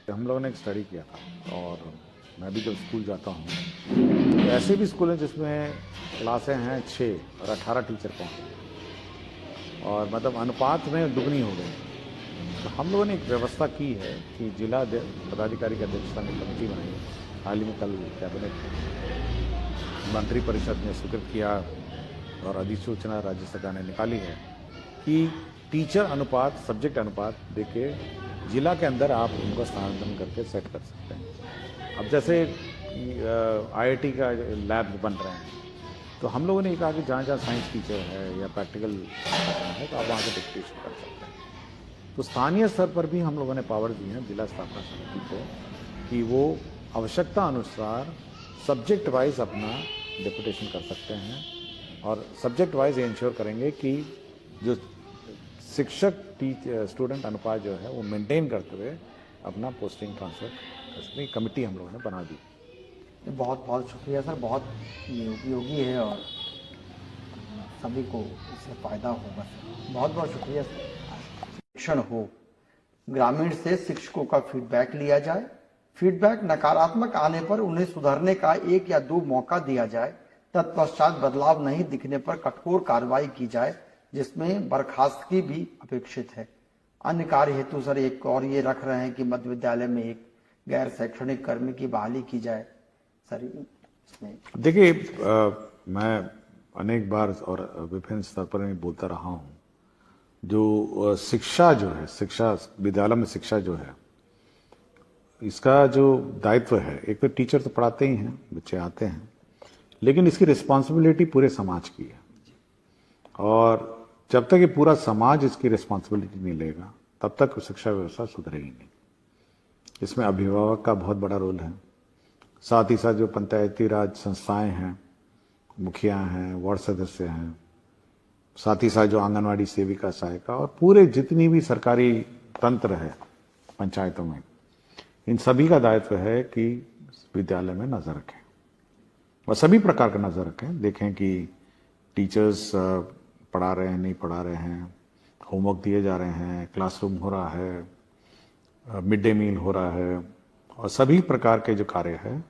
हम लोगों ने एक स्टडी किया था और मैं भी जब स्कूल जाता हूँ तो ऐसे भी स्कूल हैं जिसमें क्लासें हैं 6 और 18 टीचर पहुँच और मतलब अनुपात में दुगनी हो गई। तो हम लोगों ने एक व्यवस्था की है कि जिला पदाधिकारी की अध्यक्षता में कमेटी बनाई है। हाल ही में कल कैबिनेट मंत्री परिषद ने स्वीकृत किया और अधिसूचना राज्य सरकार ने निकाली है कि टीचर अनुपात, सब्जेक्ट अनुपात देके जिला के अंदर आप उनको स्थानांतरण करके सेट कर सकते हैं। अब जैसे आईआईटी का लैब बन रहे हैं तो हम लोगों ने कहा कि जहाँ जहाँ साइंस टीचर है या प्रैक्टिकल है तो आप वहाँ से डिस्कशन कर सकते हैं। तो स्थानीय स्तर पर भी हम लोगों ने पावर दी है जिला स्थापना समिति को कि वो आवश्यकता अनुसार सब्जेक्ट वाइज अपना डिप्यूटेशन कर सकते हैं और सब्जेक्ट वाइज ये इंश्योर करेंगे कि जो शिक्षक स्टूडेंट अनुपात जो है वो मेंटेन करते हुए अपना पोस्टिंग ट्रांसफर कर सकते। कमेटी हम लोगों ने बना दी। बहुत बहुत शुक्रिया सर, बहुत ये उपयोगी है और सभी को इससे फ़ायदा होगा सर। बहुत बहुत शुक्रिया सर। शिक्षण हो, ग्रामीण से शिक्षकों का फीडबैक लिया जाए, फीडबैक नकारात्मक आने पर उन्हें सुधरने का 1 या 2 मौका दिया जाए, तत्पश्चात बदलाव नहीं दिखने पर कठोर कार्रवाई की जाए जिसमें बर्खास्तगी भी अपेक्षित है। अन्य कार्य हेतु सर एक और ये रख रहे हैं कि मध्य विद्यालय में एक गैर शैक्षणिक कर्मी की बहाली की जाए सर इसमें। देखिए, मैं अनेक बार और विभिन्न स्तर पर मैं बोलता रहा हूँ, जो शिक्षा जो है, शिक्षा विद्यालय में शिक्षा जो है, इसका जो दायित्व है, एक तो टीचर तो पढ़ाते ही हैं, बच्चे आते हैं, लेकिन इसकी रिस्पॉन्सिबिलिटी पूरे समाज की है और जब तक ये पूरा समाज इसकी रिस्पॉन्सिबिलिटी नहीं लेगा तब तक शिक्षा व्यवस्था सुधरेगी नहीं। इसमें अभिभावक का बहुत बड़ा रोल है, साथ ही साथ जो पंचायती राज संस्थाएं हैं, मुखिया हैं, वार्ड सदस्य हैं, साथ ही साथ जो आंगनवाड़ी सेविका सहायिका और पूरे जितनी भी सरकारी तंत्र है पंचायतों में, इन सभी का दायित्व है कि विद्यालय में नजर रखें और सभी प्रकार का नजर रखें, देखें कि टीचर्स पढ़ा रहे हैं, नहीं पढ़ा रहे हैं, होमवर्क दिए जा रहे हैं, क्लासरूम हो रहा है, मिड डे मील हो रहा है और सभी प्रकार के जो कार्य है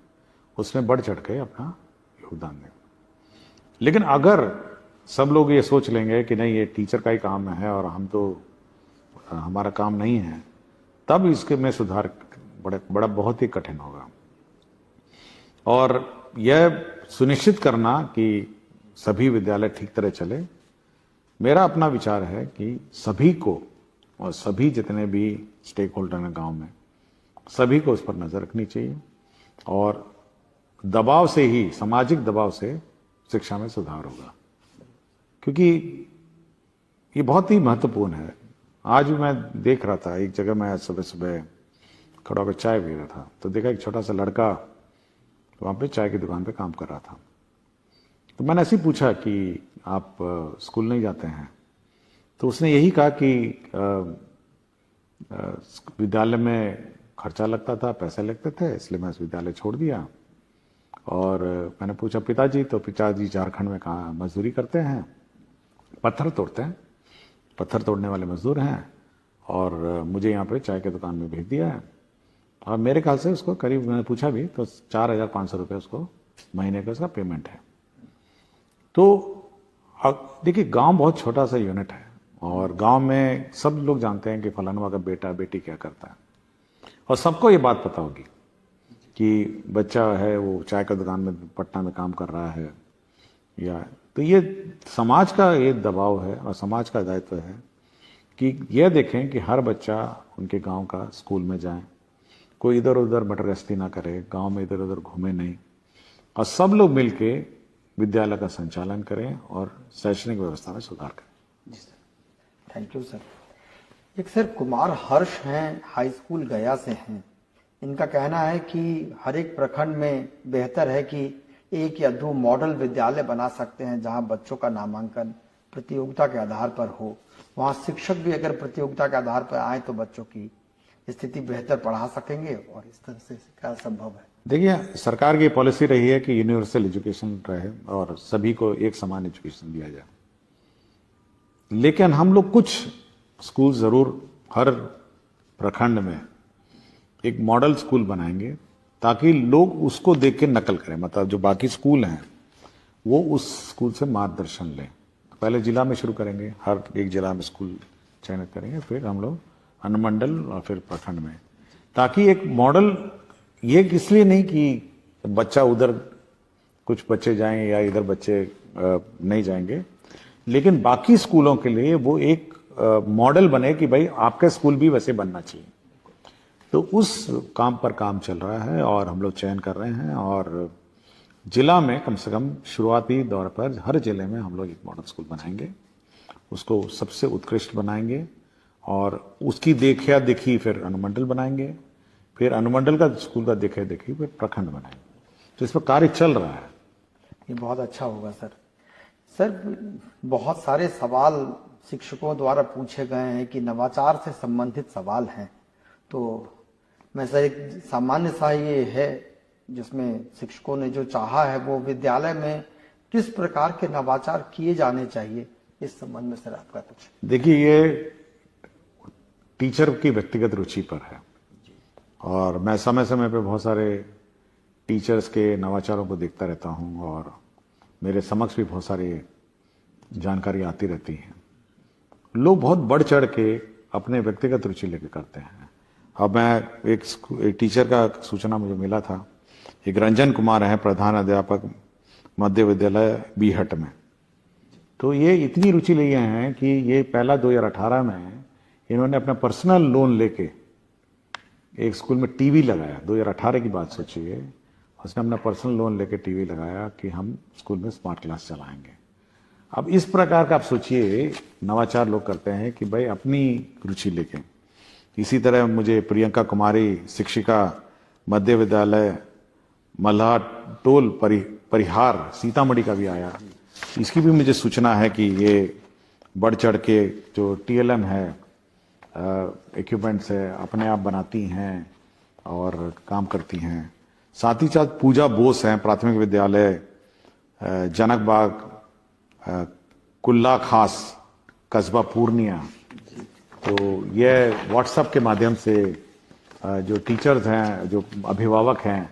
उसमें बढ़ चढ़ के अपना योगदान दें। लेकिन अगर सब लोग ये सोच लेंगे कि नहीं ये टीचर का ही काम है और हम तो हमारा काम नहीं है, तब इसके में सुधार बड़ा बहुत ही कठिन होगा। और यह सुनिश्चित करना कि सभी विद्यालय ठीक तरह चले, मेरा अपना विचार है कि सभी को और सभी जितने भी स्टेक होल्डर हैं गांव में, सभी को उस पर नजर रखनी चाहिए और दबाव से ही, सामाजिक दबाव से शिक्षा में सुधार होगा, क्योंकि ये बहुत ही महत्वपूर्ण है। आज भी मैं देख रहा था, एक जगह मैं सुबह सुबह खड़ा होकर चाय पी रहा था तो देखा एक छोटा सा लड़का वहाँ पे चाय की दुकान पे काम कर रहा था। तो मैंने ऐसे ही पूछा कि आप स्कूल नहीं जाते हैं? तो उसने यही कहा कि विद्यालय में खर्चा लगता था, पैसे लगते थे, इसलिए मैं इस विद्यालय छोड़ दिया। और मैंने पूछा पिताजी, तो पिताजी झारखंड में कहाँ मजदूरी करते हैं, पत्थर तोड़ते हैं, पत्थर तोड़ने वाले मजदूर हैं और मुझे यहाँ पे चाय की दुकान में भेज दिया है और मेरे ख्याल से उसको करीब, मैंने पूछा भी तो 4,500 रुपये उसको महीने का उसका पेमेंट है। तो देखिए, गांव बहुत छोटा सा यूनिट है और गांव में सब लोग जानते हैं कि फलाना का बेटा बेटी क्या करता है और सबको ये बात पता होगी कि बच्चा है वो चाय का दुकान में पटना में काम कर रहा है। या तो ये समाज का ये दबाव है और समाज का दायित्व है कि यह देखें कि हर बच्चा उनके गांव का स्कूल में जाए, कोई इधर उधर मटरगश्ती ना करे, गांव में इधर उधर घूमे नहीं और सब लोग मिलके विद्यालय का संचालन करें और शैक्षणिक व्यवस्था में सुधार करें। जी सर, थैंक यू सर। एक सर कुमार हर्ष हैं, हाई स्कूल गया से हैं। इनका कहना है कि हर एक प्रखंड में बेहतर है कि 1 या 2 मॉडल विद्यालय बना सकते हैं जहां बच्चों का नामांकन प्रतियोगिता के आधार पर हो। वहां शिक्षक भी अगर प्रतियोगिता के आधार पर आए तो बच्चों की स्थिति बेहतर पढ़ा सकेंगे और इस तरह से क्या संभव है? देखिए, सरकार की पॉलिसी रही है कि यूनिवर्सल एजुकेशन रहे और सभी को एक समान एजुकेशन दिया जाए, लेकिन हम लोग कुछ स्कूल जरूर हर प्रखंड में एक मॉडल स्कूल बनाएंगे ताकि लोग उसको देख के नकल करें, मतलब जो बाकी स्कूल हैं वो उस स्कूल से मार्गदर्शन लें। पहले जिला में शुरू करेंगे, हर एक जिला में स्कूल चयनित करेंगे, फिर हम लोग अनुमंडल और फिर प्रखंड में, ताकि एक मॉडल, ये इसलिए नहीं कि बच्चा उधर कुछ बच्चे जाएं या इधर बच्चे नहीं जाएंगे, लेकिन बाकी स्कूलों के लिए वो एक मॉडल बने कि भाई आपका स्कूल भी वैसे बनना चाहिए। तो उस काम पर काम चल रहा है और हम लोग चयन कर रहे हैं, और जिला में कम से कम शुरुआती दौर पर हर जिले में हम लोग एक मॉडल स्कूल बनाएंगे, उसको सबसे उत्कृष्ट बनाएंगे, और उसकी देखा देखी फिर अनुमंडल बनाएंगे, फिर अनुमंडल का स्कूल का देखा देखी फिर प्रखंड बनाएंगे। तो इस पर कार्य चल रहा है। ये बहुत अच्छा होगा सर। सर, बहुत सारे सवाल शिक्षकों द्वारा पूछे गए हैं कि नवाचार से संबंधित सवाल हैं, तो मैं सर एक सामान्य सा ये है जिसमें शिक्षकों ने जो चाहा है वो विद्यालय में किस प्रकार के नवाचार किए जाने चाहिए, इस संबंध में सर आपका कुछ। देखिए, ये टीचर की व्यक्तिगत रुचि पर है, और मैं समय समय पे बहुत सारे टीचर्स के नवाचारों को देखता रहता हूं, और मेरे समक्ष भी बहुत सारी जानकारी आती रहती है। लोग बहुत बढ़ चढ़ के अपने व्यक्तिगत रुचि लेके करते हैं। अब मैं एक टीचर का सूचना मुझे मिला था, एक रंजन कुमार हैं, प्रधान अध्यापक मध्य विद्यालय बीहट में। तो ये इतनी रुचि लिए हैं कि ये पहला 2018 में इन्होंने अपना पर्सनल लोन लेके एक स्कूल में टीवी लगाया। 2018 की बात सोचिए, उसने अपना पर्सनल लोन लेके टीवी लगाया कि हम स्कूल में स्मार्ट क्लास चलाएंगे। अब इस प्रकार का आप सोचिए नवाचार लोग करते हैं कि भाई अपनी रुचि लेके। इसी तरह मुझे प्रियंका कुमारी, शिक्षिका, मध्य विद्यालय मल्हा टोल परिहार सीतामढ़ी का भी आया। इसकी भी मुझे सूचना है कि ये बढ़ चढ़ के जो TLM है, इक्विपमेंट्स है, अपने आप बनाती हैं और काम करती हैं। साथ ही साथ पूजा बोस हैं, प्राथमिक विद्यालय जनकबाग कुल्ला खास कस्बा पूर्णिया। तो ये व्हाट्सएप के माध्यम से जो टीचर्स हैं, जो अभिभावक हैं,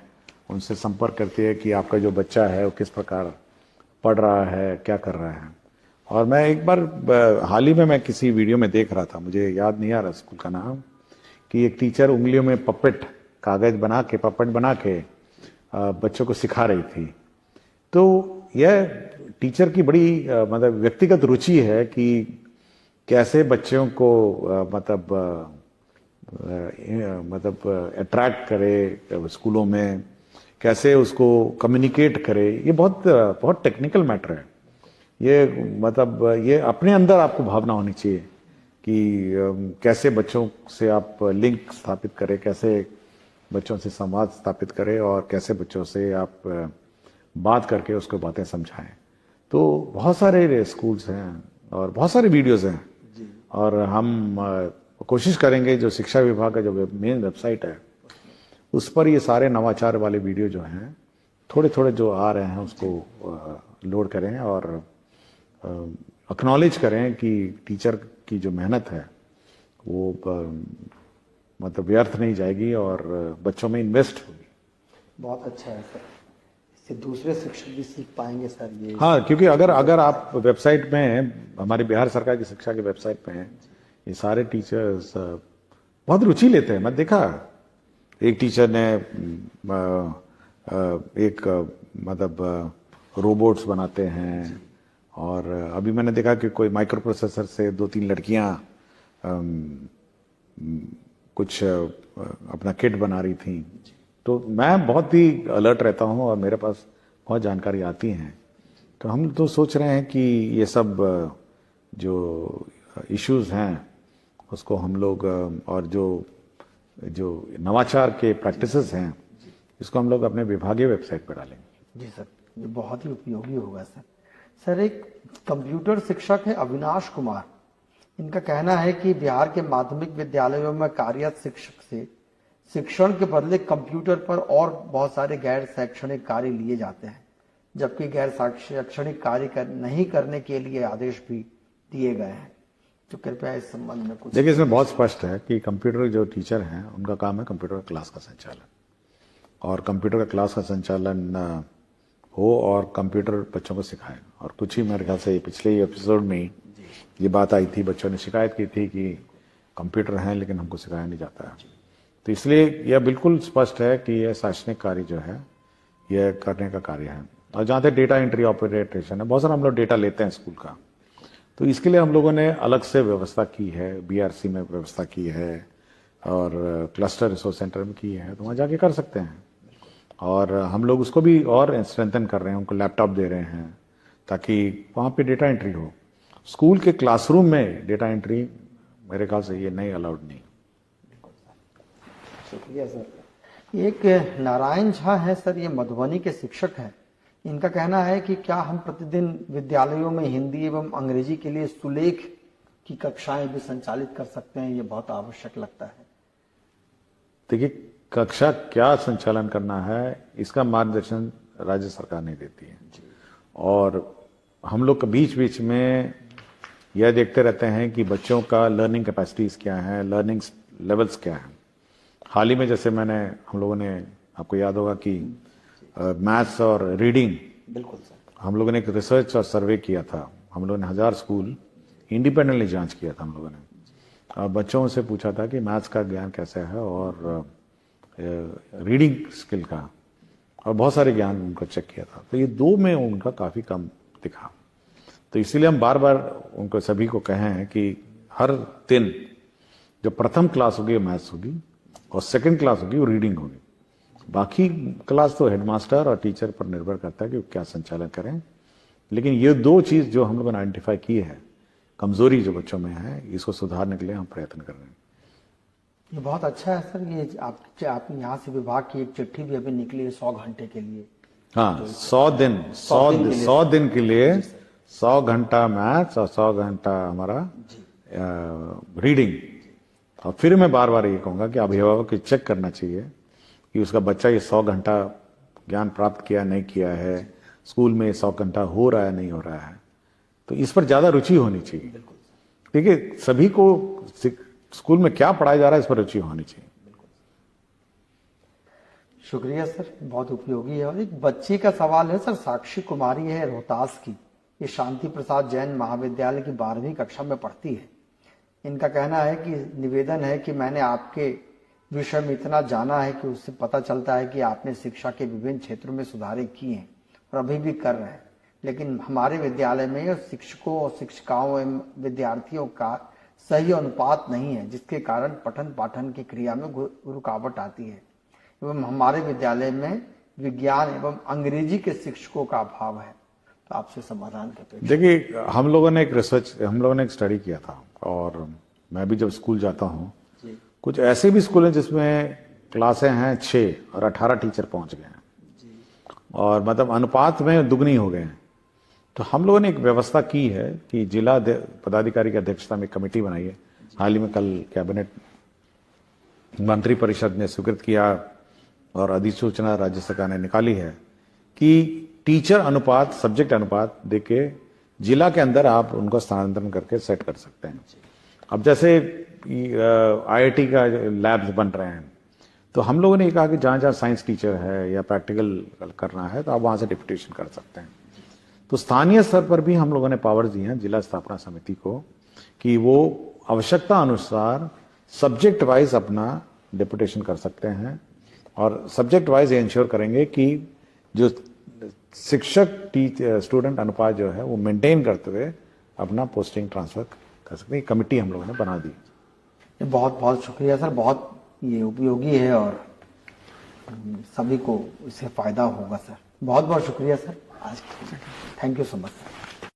उनसे संपर्क करती है कि आपका जो बच्चा है वो किस प्रकार पढ़ रहा है, क्या कर रहा है। और मैं एक बार हाल ही में मैं किसी वीडियो में देख रहा था, मुझे याद नहीं आ रहा स्कूल का नाम, कि एक टीचर उंगलियों में पपेट कागज बना के, पपेट बना के बच्चों को सिखा रही थी। तो यह टीचर की बड़ी मतलब व्यक्तिगत रुचि है कि कैसे बच्चों को मतलब अट्रैक्ट करे स्कूलों में, कैसे उसको कम्युनिकेट करे। ये बहुत टेक्निकल मैटर है। ये मतलब ये अपने अंदर आपको भावना होनी चाहिए कि कैसे बच्चों से आप लिंक स्थापित करें, कैसे बच्चों से संवाद स्थापित करें, और कैसे बच्चों से आप बात करके उसको बातें समझाएं। तो बहुत सारे स्कूल्स हैं और बहुत सारे वीडियोस हैं, और हम कोशिश करेंगे जो शिक्षा विभाग का जो मेन वेबसाइट है उस पर ये सारे नवाचार वाले वीडियो जो हैं थोड़े थोड़े जो आ रहे हैं उसको लोड करें, और एक्नॉलेज करें कि टीचर की जो मेहनत है वो मतलब व्यर्थ नहीं जाएगी और बच्चों में इन्वेस्ट होगी। बहुत अच्छा है सर, इससे दूसरे शिक्षक भी सीख पाएंगे सर ये। हाँ, क्योंकि अगर आप वेबसाइट में, हमारी बिहार सरकार की शिक्षा की वेबसाइट पे हैं, ये सारे टीचर्स बहुत रुचि लेते हैं। मैं देखा एक टीचर ने एक मतलब रोबोट्स बनाते हैं, और अभी मैंने देखा कि कोई माइक्रो प्रोसेसर से 2-3 लड़कियां कुछ अपना किट बना रही थी। तो मैं बहुत ही अलर्ट रहता हूं और मेरे पास बहुत जानकारी आती हैं। तो हम तो सोच रहे हैं कि ये सब जो इश्यूज हैं उसको हम लोग, और जो नवाचार के प्रैक्टिसेस हैं इसको हम लोग अपने विभागीय वेबसाइट पर डालेंगे। जी सर, ये बहुत ही उपयोगी होगा सर। सर, एक कंप्यूटर शिक्षक है अविनाश कुमार, इनका कहना है कि बिहार के माध्यमिक विद्यालयों में कार्यरत शिक्षक से शिक्षण के बदले कंप्यूटर पर और बहुत सारे गैर शैक्षणिक कार्य लिए जाते हैं, जबकि गैर शैक्षणिक कार्य नहीं करने के लिए आदेश भी दिए गए हैं। तो कृपया इस संबंध में कुछ। देखिए, इसमें बहुत स्पष्ट है कि कंप्यूटर जो टीचर हैं उनका काम है कंप्यूटर क्लास का संचालन, और कंप्यूटर का क्लास का संचालन हो और कंप्यूटर बच्चों को सिखाएं। और कुछ ही मेरे ख्याल से पिछले एपिसोड में ये बात आई थी, बच्चों ने शिकायत की थी कि कंप्यूटर हैं लेकिन हमको सिखाया नहीं जाता है। तो इसलिए यह बिल्कुल स्पष्ट है कि यह शैक्षणिक कार्य जो है यह करने का कार्य है। और जहाँ तक डेटा एंट्री ऑपरेशन है, बहुत सारा हम लोग डेटा लेते हैं स्कूल का, तो इसके लिए हम लोगों ने अलग से व्यवस्था की है, बीआरसी में व्यवस्था की है और क्लस्टर रिसोर्स सेंटर में की है, तो वहाँ जाके कर सकते हैं। और हम लोग उसको भी और स्ट्रेंथन कर रहे हैं, उनको लैपटॉप दे रहे हैं ताकि वहाँ पे डेटा एंट्री हो। स्कूल के क्लासरूम में डेटा एंट्री मेरे ख्याल से ये नहीं अलाउड नहीं। शुक्रिया सर। एक नारायण झा है सर, ये मधुबनी के शिक्षक हैं। इनका कहना है कि क्या हम प्रतिदिन विद्यालयों में हिंदी एवं अंग्रेजी के लिए सुलेख की कक्षाएं भी संचालित कर सकते हैं? ये बहुत आवश्यक लगता है। देखिए, कक्षा क्या संचालन करना है इसका मार्गदर्शन राज्य सरकार नहीं देती है, और हम लोग बीच बीच में यह देखते रहते हैं कि बच्चों का लर्निंग कैपेसिटीज क्या है, लर्निंग लेवल्स क्या है। हाल ही में जैसे हम लोगों ने, आपको याद होगा कि मैथ्स और रीडिंग, बिल्कुल सर, हम लोगों ने एक रिसर्च और सर्वे किया था। हम लोगों ने 1000 स्कूल इंडिपेंडेंटली जांच किया था। हम लोगों ने बच्चों से पूछा था कि मैथ्स का ज्ञान कैसा है और रीडिंग स्किल का, और बहुत सारे ज्ञान उनको चेक किया था। तो ये दो में उनका काफ़ी कम दिखा। तो इसीलिए हम बार बार उनको सभी को कहे हैं कि हर दिन जो प्रथम क्लास होगी वो मैथ्स होगी और सेकंड क्लास होगी वो रीडिंग होगी। बाकी क्लास तो हेडमास्टर और टीचर पर निर्भर करता है कि वो क्या संचालन करें। लेकिन ये दो चीज़ जो हम लोगों ने आइडेंटिफाई की है, कमजोरी जो बच्चों में है, इसको सुधारने के लिए हम प्रयत्न कर रहे हैं। ये बहुत अच्छा है सर। ये आप यहाँ से विभाग की एक चिट्ठी भी अभी निकली है 100 घंटे के लिए। हाँ, 100 दिन के लिए 100 घंटा मैथ्स और 100 घंटा हमारा रीडिंग। और फिर मैं बार बार ये कहूँगा कि अभिभावक को चेक करना चाहिए कि उसका बच्चा ये 100 घंटा ज्ञान प्राप्त किया नहीं किया है, स्कूल में 100 घंटा हो रहा है नहीं हो रहा है। तो इस पर ज़्यादा रुचि होनी चाहिए। देखिए, सभी को स्कूल में क्या पढ़ाया जा रहा है इस पर रुचि होनी चाहिए। शुक्रिया सर, बहुत उपयोगी है। और एक बच्ची का सवाल है सर, साक्षी कुमारी है रोहतास की, ये शांति प्रसाद जैन महाविद्यालय की 12वीं कक्षा में पढ़ती है। इनका कहना है कि निवेदन है कि मैंने आपके विषय में इतना जाना है कि उससे पता चलता है कि आपने शिक्षा के विभिन्न क्षेत्रों में सुधारे किए हैं और अभी भी कर रहे हैं, लेकिन हमारे विद्यालय में शिक्षकों और शिक्षिकाओं एवं विद्यार्थियों का सही अनुपात नहीं है, जिसके कारण पठन पाठन की क्रिया में रुकावट आती है एवं हमारे विद्यालय में विज्ञान एवं अंग्रेजी के शिक्षकों का अभाव है। तो आपसे समाधान करते। देखिए, हम लोगों ने एक स्टडी किया था, और मैं भी जब स्कूल जाता हूँ, कुछ ऐसे भी स्कूल हैं जिसमें क्लासें हैं 6 और 18 टीचर पहुंच गए हैं, और मतलब अनुपात में दुगनी हो गए हैं। तो हम लोगों ने एक व्यवस्था की है कि जिला पदाधिकारी की अध्यक्षता में कमेटी बनाई है। हाल ही में कल कैबिनेट मंत्री परिषद ने स्वीकृत किया और अधिसूचना राज्य सरकार ने निकाली है कि टीचर अनुपात, सब्जेक्ट अनुपात देके जिला के अंदर आप उनको स्थानांतरण करके सेट कर सकते हैं। अब जैसे IIT का लैब्स बन रहे हैं, तो हम लोगों ने कहा कि जहाँ जहाँ साइंस टीचर है या प्रैक्टिकल करना है तो आप वहाँ से डिप्यूटेशन कर सकते हैं। तो स्थानीय स्तर पर भी हम लोगों ने पावर दी हैं जिला स्थापना समिति को कि वो आवश्यकता अनुसार सब्जेक्ट वाइज अपना डिप्यूटेशन कर सकते हैं, और सब्जेक्ट वाइज ये इंश्योर करेंगे कि जो शिक्षक स्टूडेंट अनुपात जो है वो मेंटेन करते हुए अपना पोस्टिंग ट्रांसफर कर सकते हैं। कमेटी हम लोगों ने बना दी। बहुत बहुत शुक्रिया सर, बहुत ये उपयोगी है और सभी को इससे फायदा होगा सर। बहुत बहुत शुक्रिया सर आज। Thank you so much sir.